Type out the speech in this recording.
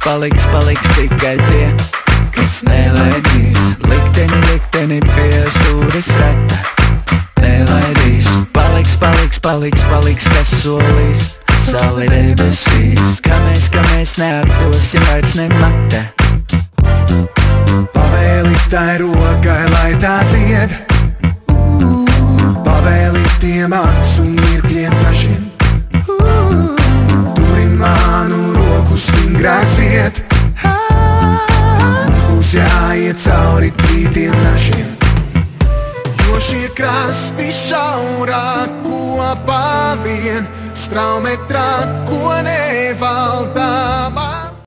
paliks tikai tie, kas nelaidīs. Likteni pie stūres reta nelaidīs. Paliks, kas solīs. Saule debesīs, ka mēs neatdosim vairs nemate. Pavēli tai rokai, lai tā ciet. Pavēli tiem acu mirkļiem dažiem. Turi manu roku stingrāk ciet. Mums būs jāiet cauri tītiem našiem. Jo šie krasti šaurāk kopā vien, straumetrā, ko nevaldām.